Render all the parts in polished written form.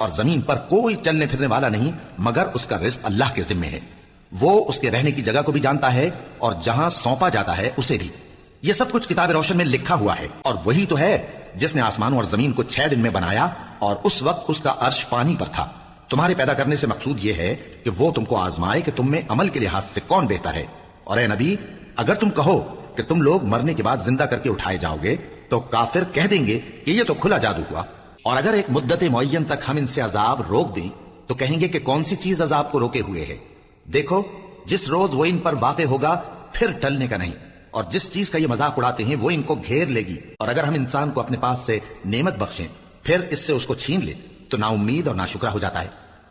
اور زمین پر کوئی چلنے پھرنے والا نہیں مگر اس کا رزق اللہ کے ذمے ہے. وہ اس کے رہنے کی جگہ کو بھی جانتا ہے اور جہاں سونپا جاتا ہے اسے بھی. یہ سب کچھ کتاب روشن میں لکھا ہوا ہے. اور وہی تو ہے جس نے آسمانوں اور زمین کو 6 دن میں بنایا اور اس وقت اس کا عرش پانی پر تھا. تمہارے پیدا کرنے سے مقصود یہ ہے کہ وہ تم کو آزمائے کہ تم میں عمل کے لحاظ سے کون بہتر ہے. اور اے نبی اگر تم کہو کہ تم لوگ مرنے کے بعد زندہ کر کے اٹھائے جاؤ گے تو کافر کہہ دیں گے کہ یہ تو کھلا جادو ہوا. اور اگر ایک مدت معین تک ہم ان سے عذاب روک دیں تو کہیں گے کہ کون سی چیز عذاب کو روکے ہوئے ہے. دیکھو جس روز وہ ان پر واقع ہوگا پھر ٹلنے کا نہیں. اور جس چیز کا یہ مذاق اڑاتے ہیں وہ ان کو گھیر لے گی. اور اگر ہم انسان کو اپنے پاس سے نعمت بخشیں پھر اس سے اس کو چھین لے تو نا امید اور ناشکرا ہو جاتا ہے.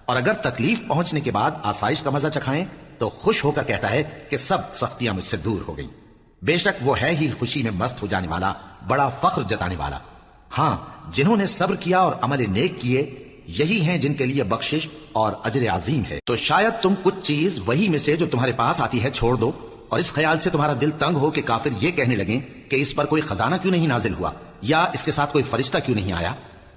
اور اگر تکلیف پہنچنے کے بعد آسائش کا مزہ چکھائیں تو خوش ہو کر کہتا ہے کہ سب سختیاں مجھ سے دور ہو گئیں. بے شک وہ ہے ہی خوشی میں مست ہو جانے والا، بڑا فخر جتانے والا. ہاں جنہوں نے صبر کیا اور عمل نیک کیے یہی ہیں جن کے لیے بخشش اور اجر عظیم ہے. تو شاید تم کچھ چیز وہی میں سے جو تمہارے پاس آتی ہے چھوڑ دو اور اس خیال سے تمہارا دل تنگ ہو کہ کافر یہ کہنے لگیں کہ اس پر کوئی خزانہ کیوں نہیں نازل ہوا یا اس کے ساتھ کوئی فرشتہ کیوں نہیں آیا.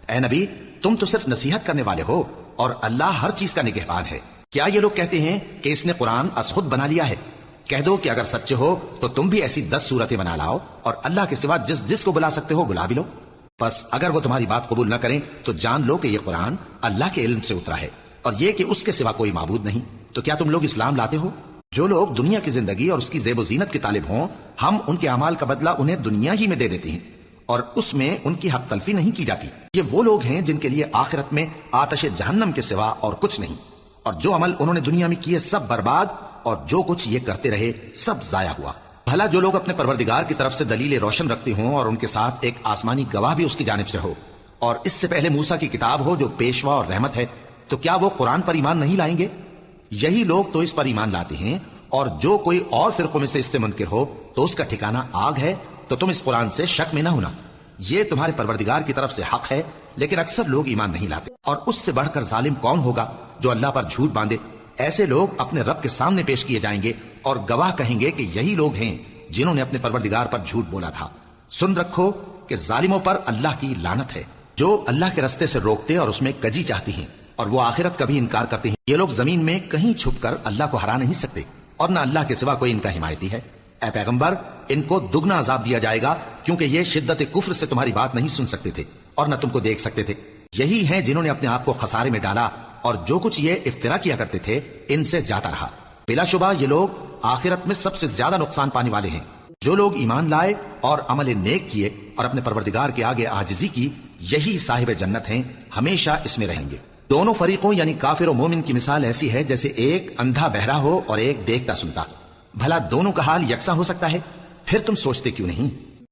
اے نبی تم تو صرف نصیحت کرنے والے ہو اور اللہ ہر چیز کا نگہبان ہے. کیا یہ لوگ کہتے ہیں کہ اس نے قرآن از خود بنا لیا ہے؟ کہہ دو کہ اگر سچے ہو تو تم بھی ایسی 10 صورتیں بنا لاؤ اور اللہ کے سوا جس جس کو بلا سکتے ہو بلا بھی لو. بس اگر وہ تمہاری بات قبول نہ کریں تو جان لو کہ یہ قرآن اللہ کے علم سے اترا ہے اور یہ کہ اس کے سوا کوئی معبود نہیں. تو کیا تم لوگ اسلام لاتے ہو؟ جو لوگ دنیا کی زندگی اور اس کی زیب و زینت کے طالب ہوں ہم ان کے اعمال کا بدلہ انہیں دنیا ہی میں دے دیتے ہیں اور اس میں ان کی حق تلفی نہیں کی جاتی. یہ وہ لوگ ہیں جن کے لیے آخرت میں آتش جہنم کے سوا اور کچھ نہیں. اور جو عمل انہوں نے دنیا میں کیے سب برباد اور جو کچھ یہ کرتے رہے سب ضائع ہوا. بھلا جو لوگ اپنے پروردگار کی طرف سے دلیل روشن رکھتے ہوں اور ان کے ساتھ ایک آسمانی گواہ بھی اس کی جانب سے ہو اور اس سے پہلے موسیٰ کی کتاب ہو جو پیشوا اور رحمت ہے، تو کیا وہ قرآن پر ایمان نہیں لائیں گے؟ یہی لوگ تو اس پر ایمان لاتے ہیں. اور جو کوئی اور فرقوں میں سے اس سے منکر ہو تو اس کا ٹھکانہ آگ ہے. تو تم اس قرآن سے شک میں نہ ہونا، یہ تمہارے پروردگار کی طرف سے حق ہے، لیکن اکثر لوگ ایمان نہیں لاتے. اور اس سے بڑھ کر ظالم کون ہوگا جو اللہ پر جھوٹ باندھے؟ ایسے لوگ اپنے رب کے سامنے پیش کیے جائیں گے اور گواہ کہیں گے کہ یہی لوگ ہیں جنہوں نے اپنے پروردگار پر جھوٹ بولا تھا. سن رکھو کہ ظالموں پر اللہ کی لعنت ہے، جو اللہ کے رستے سے روکتے اور اس میں کجی چاہتی ہیں اور وہ آخرت کا بھی انکار کرتے ہیں. یہ لوگ زمین میں کہیں چھپ کر اللہ کو ہرا نہیں سکتے اور نہ اللہ کے سوا کوئی ان کا حمایتی ہے. اے پیغمبر ان کو دگنا عذاب دیا جائے گا کیونکہ یہ شدت کفر سے تمہاری بات نہیں سن سکتے تھے اور نہ تم کو دیکھ سکتے تھے. یہی ہیں جنہوں نے اپنے آپ کو خسارے میں ڈالا اور جو کچھ یہ افترا کیا کرتے تھے ان سے جاتا رہا. بلا شبہ یہ لوگ آخرت میں سب سے زیادہ نقصان پانے والے ہیں. جو لوگ ایمان لائے اور عمل نیک کیے اور اپنے پروردگار کے آگے عاجزی کی یہی صاحب جنت ہیں، ہمیشہ اس میں رہیں گے. دونوں فریقوں یعنی کافر و مومن کی مثال ایسی ہے جیسے ایک اندھا بہرا ہو اور ایک دیکھتا سنتا. بھلا دونوں کا حال یکساں ہو سکتا ہے؟ پھر تم سوچتے کیوں نہیں؟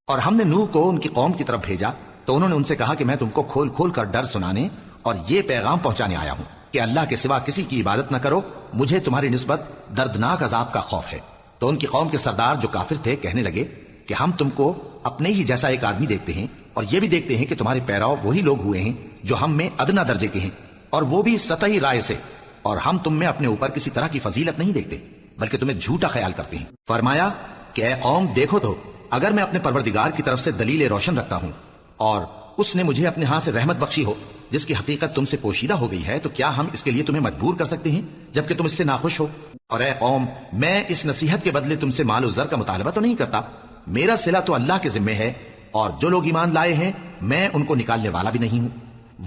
اور ہم نے نوح کو ان کی قوم کی طرف بھیجا تو انہوں نے ان سے کہا کہ میں تم کو کھول کھول کر ڈر سنانے اور یہ پیغام پہنچانے آیا ہوں کہ اللہ کے سوا کسی کی عبادت نہ کرو، مجھے تمہاری نسبت دردناک عذاب کا خوف ہے. تو ان کی قوم کے سردار جو کافر تھے کہنے لگے کہ ہم تم کو اپنے ہی جیسا ایک آدمی دیکھتے ہیں اور یہ بھی دیکھتے ہیں کہ تمہارے پیراؤ وہی لوگ ہوئے ہیں جو ہم میں ادنا درجے کے ہیں اور وہ بھی سطحی رائے سے، اور ہم تم میں اپنے اوپر کسی طرح کی فضیلت نہیں دیکھتے بلکہ تمہیں جھوٹا خیال کرتے ہیں. فرمایا کہ اے قوم دیکھو تو اگر میں اپنے پروردگار کی طرف سے دلیل روشن رکھتا ہوں اور اس نے مجھے اپنے ہاں سے رحمت بخشی ہو جس کی حقیقت تم سے پوشیدہ ہو گئی ہے، تو کیا ہم اس کے لیے تمہیں مجبور کر سکتے ہیں جبکہ تم اس سے ناخوش ہو؟ اور اے قوم میں اس نصیحت کے بدلے تم سے مال و زر کا مطالبہ تو نہیں کرتا، میرا صلہ تو اللہ کے ذمے ہے اور جو لوگ ایمان لائے ہیں میں ان کو نکالنے والا بھی نہیں ہوں.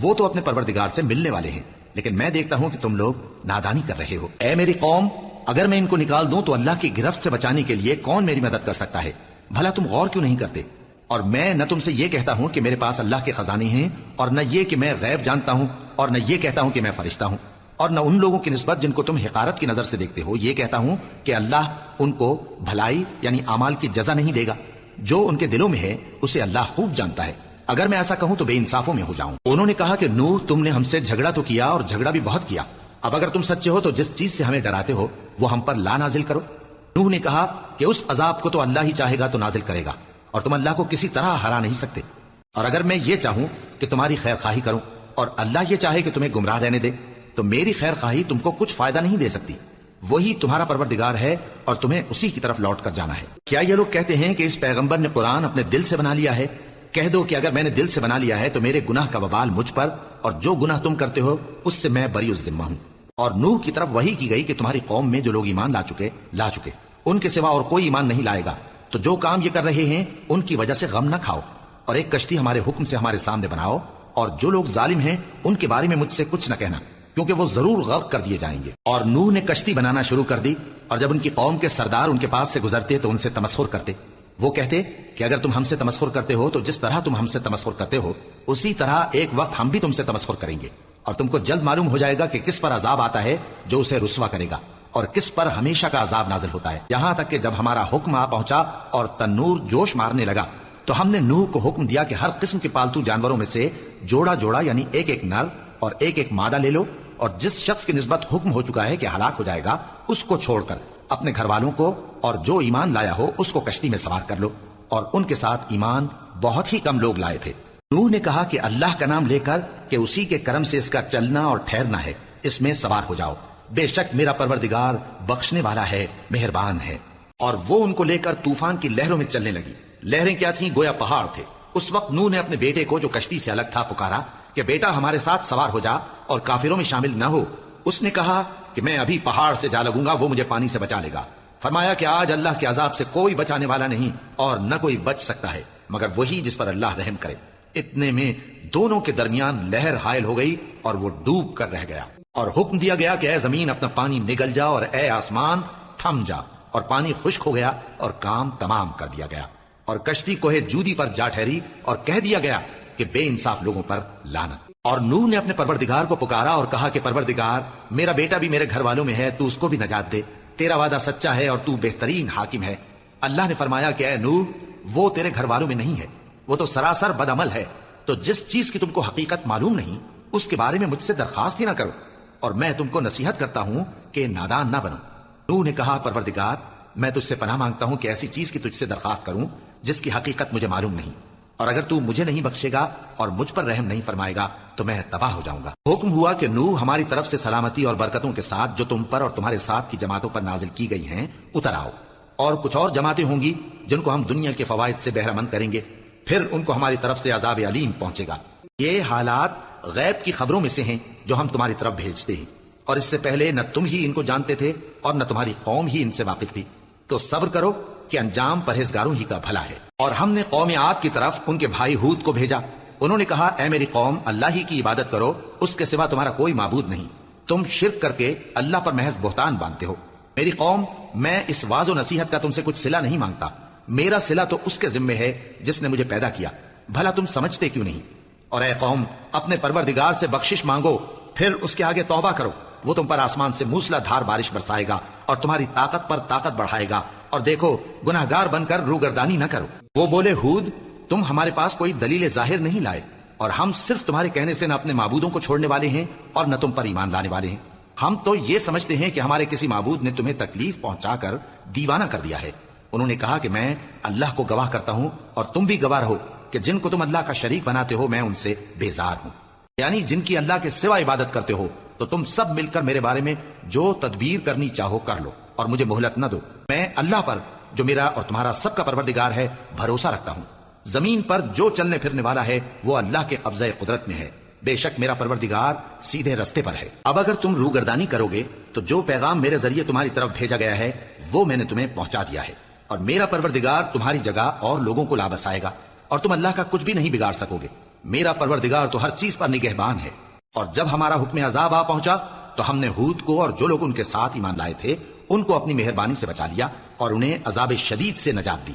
وہ تو اپنے پروردگار سے ملنے والے ہیں لیکن میں دیکھتا ہوں کہ تم لوگ نادانی کر رہے ہو. اے میری قوم اگر میں ان کو نکال دوں تو اللہ کی گرفت سے بچانے کے لیے کون میری مدد کر سکتا ہے؟ بھلا تم غور کیوں نہیں کرتے؟ اور میں نہ تم سے یہ کہتا ہوں کہ میرے پاس اللہ کے خزانے ہیں اور نہ یہ کہ میں غیب جانتا ہوں اور نہ یہ کہتا ہوں کہ میں فرشتہ ہوں اور نہ ان لوگوں کی نسبت جن کو تم حقارت کی نظر سے دیکھتے ہو یہ کہتا ہوں کہ اللہ ان کو بھلائی یعنی اعمال کی جزا نہیں دے گا. جو ان کے دلوں میں ہے اسے اللہ خوب جانتا ہے. اگر میں ایسا کہوں تو بے انصافوں میں ہو جاؤں. انہوں نے کہا کہ نوح تم نے ہم سے جھگڑا تو کیا اور جھگڑا بھی بہت کیا، اب اگر تم سچے ہو تو جس چیز سے ہمیں ڈراتے ہو وہ ہم پر لا نازل کرو. نوح نے کہا کہ اس عذاب کو تو اللہ ہی چاہے گا تو نازل کرے گا اور تم اللہ کو کسی طرح ہرا نہیں سکتے. اور اگر میں یہ چاہوں کہ تمہاری خیر خواہی کروں اور اللہ یہ چاہے کہ تمہیں گمراہ رہنے دے تو میری خیر خواہی تم کو کچھ فائدہ نہیں دے سکتی. وہی تمہارا پروردگار ہے اور تمہیں اسی کی طرف لوٹ کر جانا ہے. کیا یہ لوگ کہتے ہیں کہ اس پیغمبر نے قرآن اپنے دل سے بنا لیا ہے؟ کہہ دو کہ اگر میں نے دل سے بنا لیا ہے تو میرے گناہ کا وبال مجھ پر، اور جو گناہ تم کرتے ہو اس سے میں بری الذمہ ہوں۔ اور نوح کی طرف وحی کی گئی کہ تمہاری قوم میں جو لوگ ایمان لا چکے ان کے سوا اور کوئی ایمان نہیں لائے گا، تو جو کام یہ کر رہے ہیں ان کی وجہ سے غم نہ کھاؤ، اور ایک کشتی ہمارے حکم سے ہمارے سامنے بناؤ، اور جو لوگ ظالم ہیں ان کے بارے میں مجھ سے کچھ نہ کہنا، کیونکہ وہ ضرور غرق کر دیے جائیں گے۔ اور نوح نے کشتی بنانا شروع کر دی، اور جب ان کی قوم کے سردار ان کے پاس سے گزرتے تو ان سے تمسخر کرتے۔ وہ کہتے کہ اگر تم ہم سے تمسخر کرتے ہو تو جس طرح تم ہم سے تمسخر کرتے ہو اسی طرح ایک وقت ہم بھی تم سے تمسخر کریں گے، اور تم کو جلد معلوم ہو جائے گا کہ کس پر عذاب آتا ہے جو اسے رسوا کرے گا، اور کس پر ہمیشہ کا عذاب نازل ہوتا ہے۔ یہاں تک کہ جب ہمارا حکم آ پہنچا اور تنور جوش مارنے لگا تو ہم نے نوح کو حکم دیا کہ ہر قسم کے پالتو جانوروں میں سے جوڑا جوڑا یعنی ایک ایک نر اور ایک ایک مادہ لے لو، اور جس شخص کی نسبت حکم ہو چکا ہے کہ ہلاک ہو جائے گا اس کو چھوڑ کر اپنے گھر والوں کو اور جو ایمان لایا ہو اس کو کشتی میں سوار کر لو۔ اور ان کے ساتھ ایمان بہت ہی کم لوگ لائے تھے۔ نوح نے کہا کہ اللہ کا نام لے کر کہ اسی کے کرم سے اس کا چلنا اور ٹھہرنا ہے، اس میں سوار ہو جاؤ، بے شک میرا پروردگار بخشنے والا ہے، مہربان ہے۔ اور وہ ان کو لے کر طوفان کی لہروں میں چلنے لگی۔ لہریں کیا تھیں؟ گویا پہاڑ تھے۔ اس وقت نوح نے اپنے بیٹے کو جو کشتی سے الگ تھا پکارا کہ بیٹا ہمارے ساتھ سوار ہو جا اور کافروں میں شامل نہ ہو۔ اس نے کہا کہ میں ابھی پہاڑ سے جا لگوں گا، وہ مجھے پانی سے بچا لے گا۔ فرمایا کہ آج اللہ کے عذاب سے کوئی بچانے والا نہیں اور نہ کوئی بچ سکتا ہے مگر وہی جس پر اللہ رحم کرے۔ اتنے میں دونوں کے درمیان لہر حائل ہو گئی اور وہ ڈوب کر رہ گیا، اور حکم دیا گیا کہ اے زمین اپنا پانی نگل جا، اور اے آسمان تھم جا، اور پانی خشک ہو گیا اور کام تمام کر دیا گیا۔ اور کشتی کوہ جودی پر جا ٹھہری، اور کہہ دیا گیا کہ بے انصاف لوگوں پر لعنت۔ اور نوح نے اپنے پروردگار کو پکارا اور کہا کہ پروردگار، میرا بیٹا بھی میرے گھر والوں میں ہے، تو اس کو بھی نجات دے، تیرا وعدہ سچا ہے اور تو بہترین حاکم ہے۔ اللہ نے فرمایا کہ اے نوح، وہ تیرے گھر والوں میں نہیں ہے، وہ تو سراسر بدعمل ہے، تو جس چیز کی تم کو حقیقت معلوم نہیں اس کے بارے میں مجھ سے درخواست ہی نہ کرو، اور میں تم کو نصیحت کرتا ہوں کہ نادان نہ بنو۔ نوح نے کہا پروردگار، میں تجھ سے پناہ مانگتا ہوں کہ ایسی چیز کی تجھ سے درخواست کروں جس کی حقیقت مجھے معلوم نہیں، اور اگر تو مجھے نہیں بخشے گا اور مجھ پر رحم نہیں فرمائے گا تو میں تباہ ہو جاؤں گا۔ حکم ہوا کہ نوح ہماری طرف سے سلامتی اور برکتوں کے ساتھ جو تم پر اور تمہارے ساتھ کی جماعتوں پر نازل کی گئی ہیں اتر آؤ، اور کچھ اور جماعتیں ہوں گی جن کو ہم دنیا کے فوائد سے بہرہ مند کریں گے، پھر ان کو ہماری طرف سے عذاب علیم پہنچے گا۔ یہ حالات غیب کی خبروں میں سے ہیں جو ہم تمہاری طرف بھیجتے ہیں، اور اس سے پہلے نہ تم ہی ان کو جانتے تھے اور نہ تمہاری قوم ہی ان سے واقف تھی، تو صبر کرو کہ انجام پرہیزگاروں ہی کا بھلا ہے۔ اور ہم نے قوم عاد کی طرف ان کے بھائی ہود کو بھیجا۔ انہوں نے کہا اے میری قوم، اللہ ہی کی عبادت کرو، اس کے سوا تمہارا کوئی معبود نہیں، تم شرک کر کے اللہ پر محض بہتان باندھتے ہو۔ میری قوم، میں اس واعظ و نصیحت کا تم سے کچھ صلہ نہیں مانگتا، میرا صلہ تو اس کے ذمے ہے جس نے مجھے پیدا کیا، بھلا تم سمجھتے کیوں نہیں؟ اور اے قوم، اپنے پروردگار سے بخشش مانگو، پھر اس کے آگے توبہ کرو، وہ تم پر آسمان سے موسلا دھار بارش برسائے گا اور تمہاری طاقت پر طاقت بڑھائے گا، اور دیکھو گناہگار بن کر روگردانی نہ کرو۔ وہ بولے ہود، تم ہمارے پاس کوئی دلیل ظاہر نہیں لائے، اور ہم صرف تمہارے کہنے سے نہ اپنے معبودوں کو چھوڑنے والے ہیں اور نہ تم پر ایمان لانے والے ہیں، ہم تو یہ سمجھتے ہیں کہ ہمارے کسی معبود نے تمہیں تکلیف پہنچا کر دیوانہ کر دیا ہے۔ انہوں نے کہا کہ میں اللہ کو گواہ کرتا ہوں اور تم بھی گواہ رہو کہ جن کو تم اللہ کا شریک بناتے ہو میں ان سے بیزار ہوں، یعنی جن کی اللہ کے سوا عبادت کرتے ہو، تو تم سب مل کر میرے بارے میں جو تدبیر کرنی چاہو کر لو اور مجھے مہلت نہ دو۔ میں اللہ پر جو میرا اور تمہارا سب کا پروردگار ہے بھروسہ رکھتا ہوں۔ زمین پر جو چلنے پھرنے والا ہے وہ اللہ کے قبضہ قدرت میں ہے، بے شک میرا پروردگار سیدھے رستے پر ہے۔ اب اگر تم روگردانی کرو گے تو جو پیغام میرے ذریعے تمہاری طرف بھیجا گیا ہے وہ میں نے تمہیں پہنچا دیا ہے، اور میرا پروردگار تمہاری جگہ اور لوگوں کو لا بسائے گا، اور تم اللہ کا کچھ بھی نہیں بگاڑ سکو گے۔ میرا پروردگار تو ہر چیز پر نگہبان ہے۔ اور جب ہمارا حکم عذاب آ پہنچا تو ہم نے ہود کو اور جو لوگ ان کے ساتھ ایمان لائے تھے ان کو اپنی مہربانی سے بچا لیا اور انہیں عذاب شدید سے نجات دی۔